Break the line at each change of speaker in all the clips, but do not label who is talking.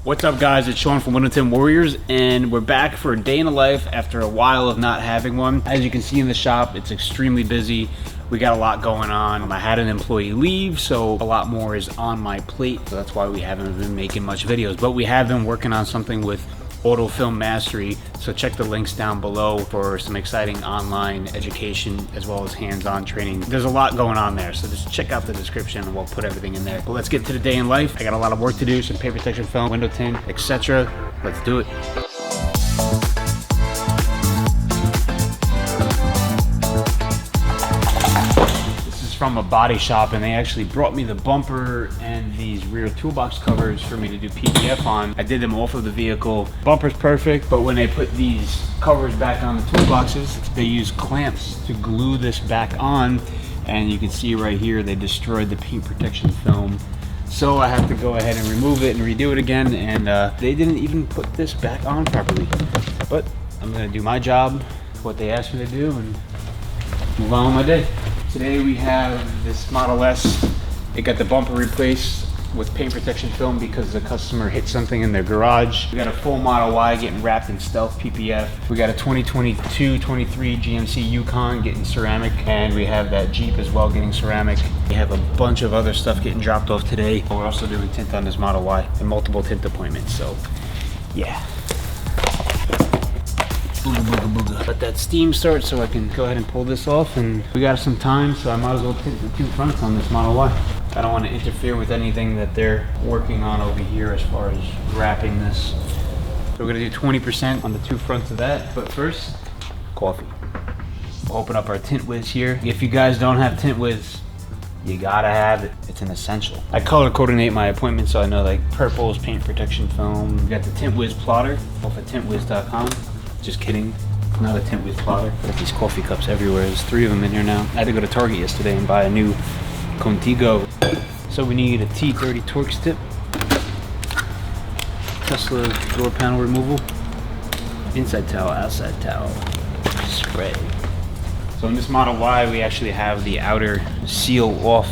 What's up, guys? It's Sean from Untitled Warriors, and we're back for a day in the life after a while of not having one. As you can see in the shop, it's extremely busy. We got a lot going on. I had an employee leave, so a lot more is on my plate. So that's why we haven't been making much videos, but we have been working on something with Auto Film Mastery. So check the links down below for some exciting online education as well as hands-on training. There's a lot going on there, so just check out the description and we'll put everything in there. But let's get to the day in life. I got a lot of work to do, some paper protection film, window tint, etc. Let's do it. From a body shop, and they actually brought me the bumper and these rear toolbox covers for me to do PPF on. I did them off of the vehicle. Bumper's perfect, but when they put these covers back on the toolboxes, they use clamps to glue this back on, and you can see right here they destroyed the paint protection film. So I have to go ahead and remove it and redo it again, and they didn't even put this back on properly. But I'm gonna do my job, what they asked me to do, and move on with my day. Today we have this Model S. It got the bumper replaced with paint protection film because the customer hit something in their garage. We got a full Model Y getting wrapped in stealth PPF. We got a 2022-23 GMC Yukon getting ceramic, and we have that Jeep as well getting ceramic. We have a bunch of other stuff getting dropped off today. We're also doing tint on this Model Y and multiple tint appointments, so yeah. Let that steam start so I can go ahead and pull this off, and we got some time, so I might as well tint the two fronts on this Model Y. I don't want to interfere with anything that they're working on over here as far as wrapping this. So we're going to do 20% on the two fronts of that, but first, coffee. We'll open up our Tint Whiz here. If you guys don't have Tint Whiz, you gotta have it. It's an essential. I color coordinate my appointments, so I know like purple is paint protection film. We got the Tint Whiz plotter off of tintwiz.com. Just kidding, not a Tint Whiz plotter. Got these coffee cups everywhere. There's 3 of them in here now. I had to go to Target yesterday and buy a new Contigo. So we need a T30 Torx tip, Tesla door panel removal, inside towel, outside towel, spray. So in this Model Y, we actually have the outer seal off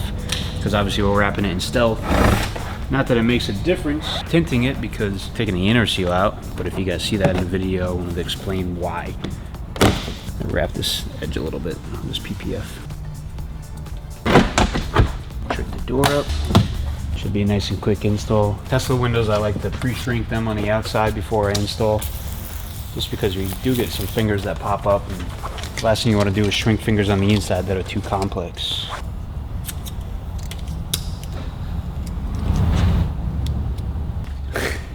because obviously we're wrapping it in stealth. Not that it makes a difference tinting it because taking the inner seal out, but if you guys see that in the video, I wanted to explain why. I'll wrap this edge a little bit on this PPF. Trim the door up. Should be a nice and quick install. Tesla windows, I like to pre-shrink them on the outside before I install, just because we do get some fingers that pop up, and the last thing you want to do is shrink fingers on the inside that are too complex.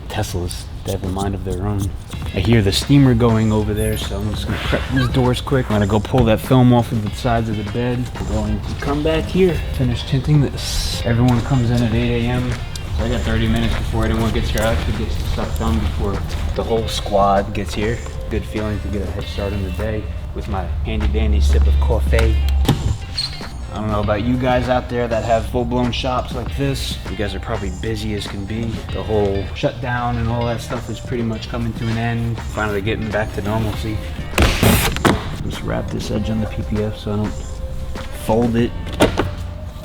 Teslas, they have a mind of their own. I hear the steamer going over there, so I'm just gonna prep these doors quick. I'm gonna go pull that film off of the sides of the bed. I'm going to come back here, finish tinting this. Everyone comes in at 8 a.m. So I got 30 minutes before anyone gets here. I actually get some stuff done before the whole squad gets here. Good feeling to get a head start on the day with my handy dandy sip of coffee. I don't know about you guys out there that have full-blown shops like this. You guys are probably busy as can be. The whole shutdown and all that stuff is pretty much coming to an end. Finally getting back to normalcy. Just wrap this edge on the PPF so I don't fold it.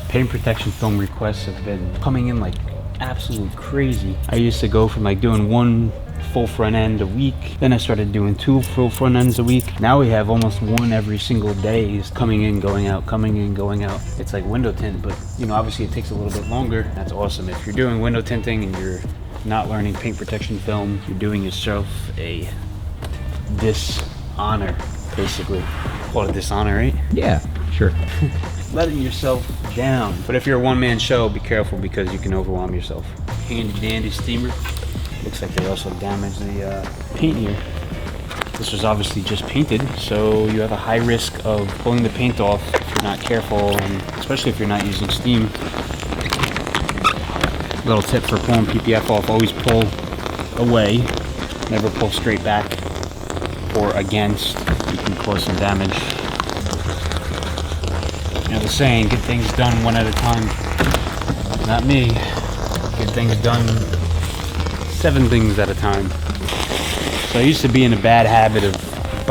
Paint protection film requests have been coming in like absolutely crazy. I used to go from like doing 1 full front end a week, then I started doing 2 full front ends a week. Now we have almost 1 every single day is coming in, going out, coming in, going out. It's like window tint, but you know, obviously it takes a little bit longer. That's awesome. If you're doing window tinting and you're not learning paint protection film, you're doing yourself a dishonor, basically. Call it dishonor, right?
Yeah, sure.
Letting yourself down. But if you're a one-man show, be careful because you can overwhelm yourself. Handy dandy steamer. Looks like they also damaged the paint here. This was obviously just painted, so you have a high risk of pulling the paint off if you're not careful, and especially if you're not using steam. Little tip for pulling PPF off, always pull away, never pull straight back or against. You can cause some damage. You know the saying, get things done one at a time. Not me. Get things done 7 things at a time. So I used to be in a bad habit of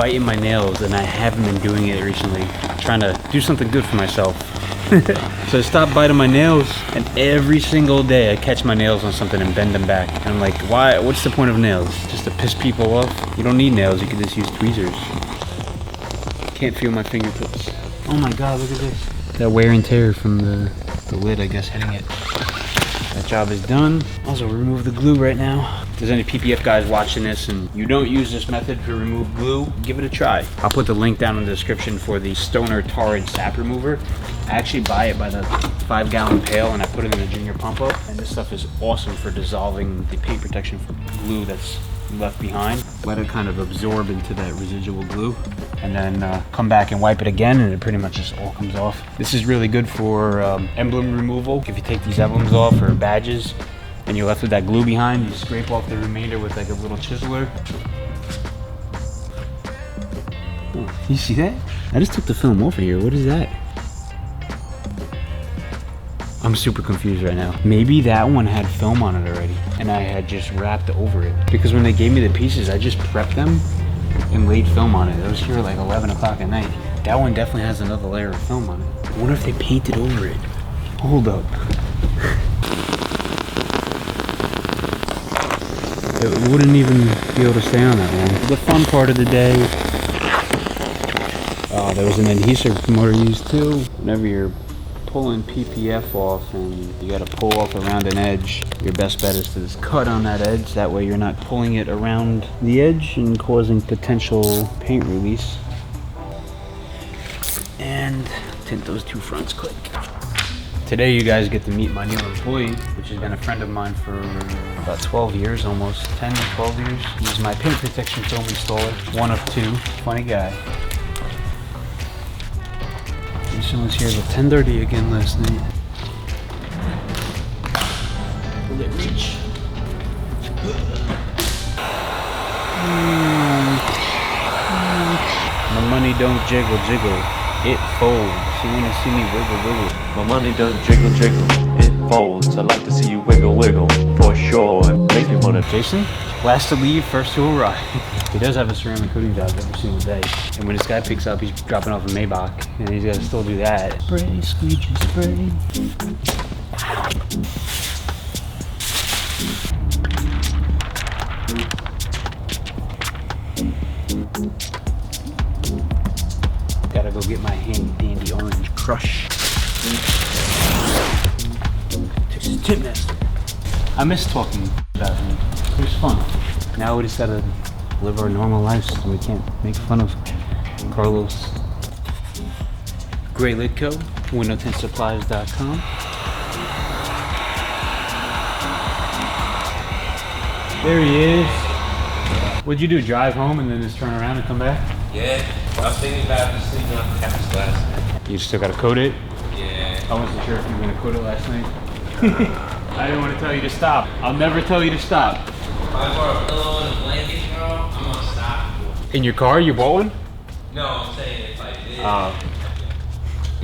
biting my nails, and I haven't been doing it recently. Trying to do something good for myself. So I stopped biting my nails, and every single day I catch my nails on something and bend them back. And I'm like, why? What's the point of nails? Just to piss people off? You don't need nails, you can just use tweezers. Can't feel my fingertips. Oh my god, look at this. That wear and tear from the lid, I guess, hitting it. That job is done. Also, remove the glue right now. If there's any PPF guys watching this and you don't use this method to remove glue, give it a try. I'll put the link down in the description for the Stoner Torrid Sap Remover. I actually buy it by the 5-gallon pail and I put it in the junior pump up. And this stuff is awesome for dissolving the paint protection from glue that's left behind. Let it kind of absorb into that residual glue, and then come back and wipe it again, and it pretty much just all comes off. This is really good for emblem removal. If you take these emblems off or badges and you're left with that glue behind, you scrape off the remainder with like a little chiseler. Oh, you see that? I just took the film off of here. What is that? I'm super confused right now. Maybe that one had film on it already and I had just wrapped over it. Because when they gave me the pieces, I just prepped them and laid film on it. It was here at like 11 o'clock at night. That one definitely has another layer of film on it. I wonder if they painted over it. Hold up. It wouldn't even be able to stay on that long. The fun part of the day. There was an adhesive motor used too. Whenever you're pulling PPF off and you got to pull off around an edge, your best bet is to just cut on that edge. That way you're not pulling it around the edge and causing potential paint release. And tint those two fronts quick. Today you guys get to meet my new employee, which has been a friend of mine for about 12 years, almost 10 to 12 years. He's my paint protection film installer, one of two. Funny guy. This one was here at 10:30 again last night. Will it reach? My money don't jiggle, jiggle. It folds. You wanna see me wiggle, wiggle.
My money don't jiggle, jiggle. It folds. I like to see you wiggle, wiggle. For sure. It makes me wanna.
Jason, last to leave, first to arrive. He does have a ceramic coating job every single day. And when this guy picks up, he's dropping off a Maybach. And he's gotta still do that. Spray, squeegee, spray. Gotta go get my handy dandy orange crush. This is Tint'er. I miss talking about him. It was fun. Now we just gotta live our normal lives so we can't make fun of Carlos. Great Lid Co. WindowTintSupplies.com. There he is. What'd you do? Drive home and then just turn around and come back?
Yeah, I was thinking about just sleeping on the campus last night.
You still gotta coat it?
Yeah.
I wasn't sure if you were gonna coat it last night. I didn't want to tell you to stop. I'll never tell you to stop.
If I brought a pillow and a blanket, bro, I'm gonna stop.
In your car? You bought one?
No, I'm saying if I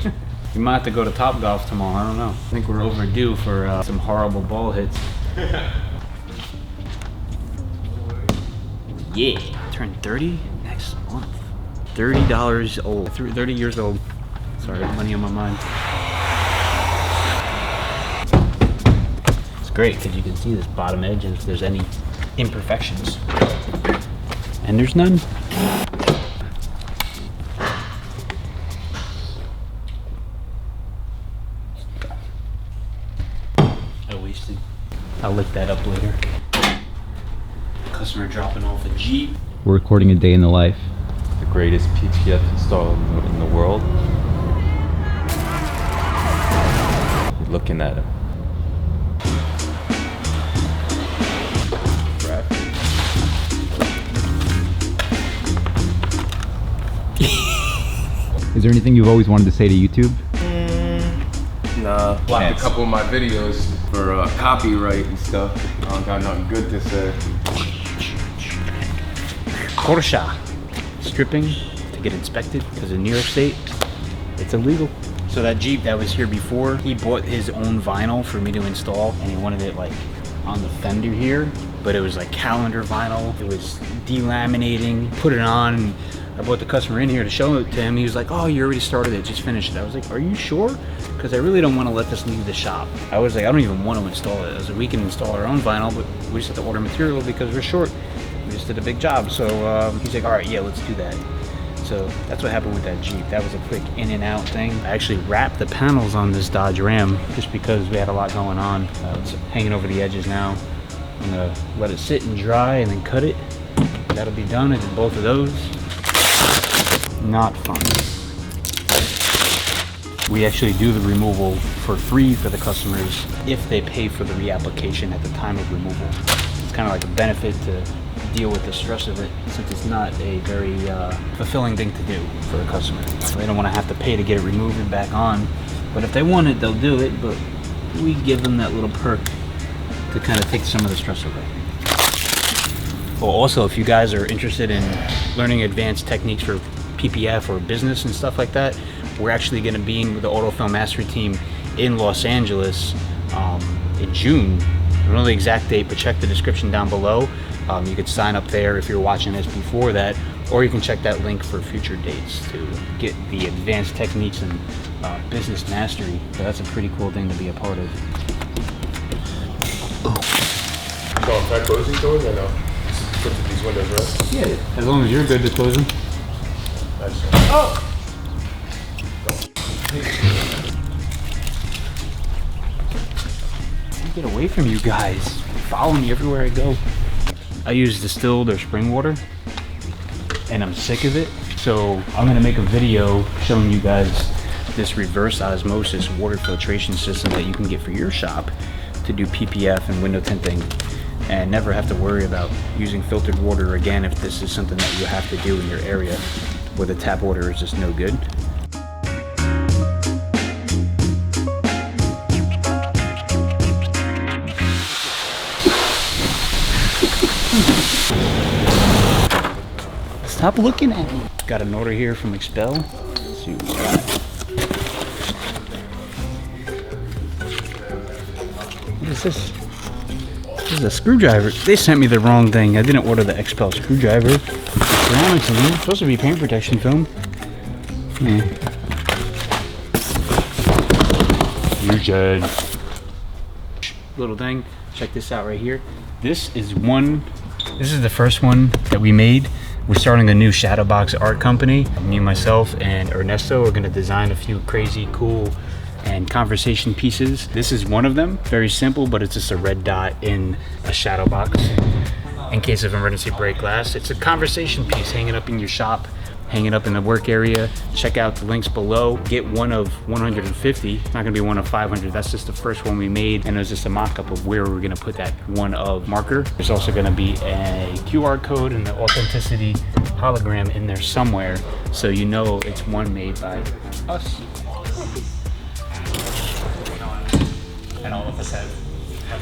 did.
You might have to go to Top Golf tomorrow. I don't know. I think we're overdue for some horrible ball hits. Yeah. Turn 30 next month. $30 old. 30 years old. Sorry, money on my mind. It's great because you can see this bottom edge and if there's any imperfections. And there's none. I wasted. I'll lick that up later. Customer dropping off a Jeep. We're recording a day in the life.
The greatest PPF installer in the world. You're looking at him.
Is there anything you've always wanted to say to YouTube?
Nah, blocked a couple of my videos for copyright and stuff. I don't got nothing good to say.
Porsche. Stripping to get inspected because in New York State, it's illegal. So that Jeep that was here before, he bought his own vinyl for me to install and he wanted it like on the fender here, but it was like calendar vinyl. It was delaminating, put it on, I brought the customer in here to show it to him. He was like, oh, you already started it, just finished it. I was like, are you sure? Because I really don't want to let this leave the shop. I was like, I don't even want to install it. I was like, we can install our own vinyl, but we just have to order material because we're short. We just did a big job. So he's like, all right, yeah, let's do that. So that's what happened with that Jeep. That was a quick in and out thing. I actually wrapped the panels on this Dodge Ram just because we had a lot going on. It's hanging over the edges now. I'm gonna let it sit and dry and then cut it. That'll be done. I did both of those. Not fun. We actually do the removal for free for the customers if they pay for the reapplication at the time of removal. It's kind of like a benefit to deal with the stress of it, since it's not a very fulfilling thing to do for a customer. So they don't want to have to pay to get it removed and back on, but if they want it, they'll do it. But we give them that little perk to kind of take some of the stress away. Well, also, if you guys are interested in learning advanced techniques for PPF or business and stuff like that, we're actually going to be in the Autofilm Mastery team in Los Angeles in June. I don't know the exact date, but check the description down below. You could sign up there if you're watching this before that, or you can check that link for future dates to get the advanced techniques and business mastery. So that's a pretty cool thing to be a part of.
So I'm try closing doors or no? Put these windows, right?
Yeah, as long as you're good to close them.
Oh!
Get away from you guys. Follow me everywhere I go. I use distilled or spring water, and I'm sick of it. So I'm gonna make a video showing you guys this reverse osmosis water filtration system that you can get for your shop to do PPF and window tinting, and never have to worry about using filtered water again if this is something that you have to do in your area where the tap water is just no good. Stop looking at me. Got an order here from Expel. Let's see what we got. What is this? This is a screwdriver. They sent me the wrong thing. I didn't order the Expel screwdriver. Ceramics in here. It's supposed to be paint protection film. You're dead. Little thing. Check this out right here. This is the first one that we made. We're starting a new shadow box art company. Me, myself, and Ernesto are gonna design a few crazy, cool, and conversation pieces. This is one of them. Very simple, but it's just a red dot in a shadow box in case of emergency break glass. It's a conversation piece hanging up in your shop, hanging up in the work area. Check out the links below. Get one of 150. It's not gonna be one of 500. That's just the first one we made, and it was just a mock-up of where we're gonna put that one of marker. There's also gonna be a QR code and the authenticity hologram in there somewhere, so you know it's one made by us. And all of us have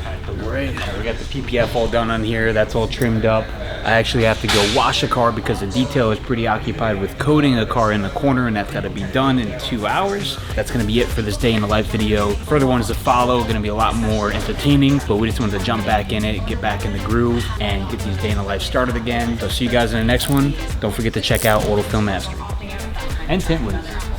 had the word. We got the PPF all done on here. That's all trimmed up. I actually have to go wash a car because the detail is pretty occupied with coating a car in the corner, and that's got to be done in 2 hours. That's going to be it for this day in the life video. Further ones to follow, going to be a lot more entertaining, but we just wanted to jump back in it, get back in the groove, and get these day in the life started again. So see you guys in the next one. Don't forget to check out Autofilm Mastery and Tint'er.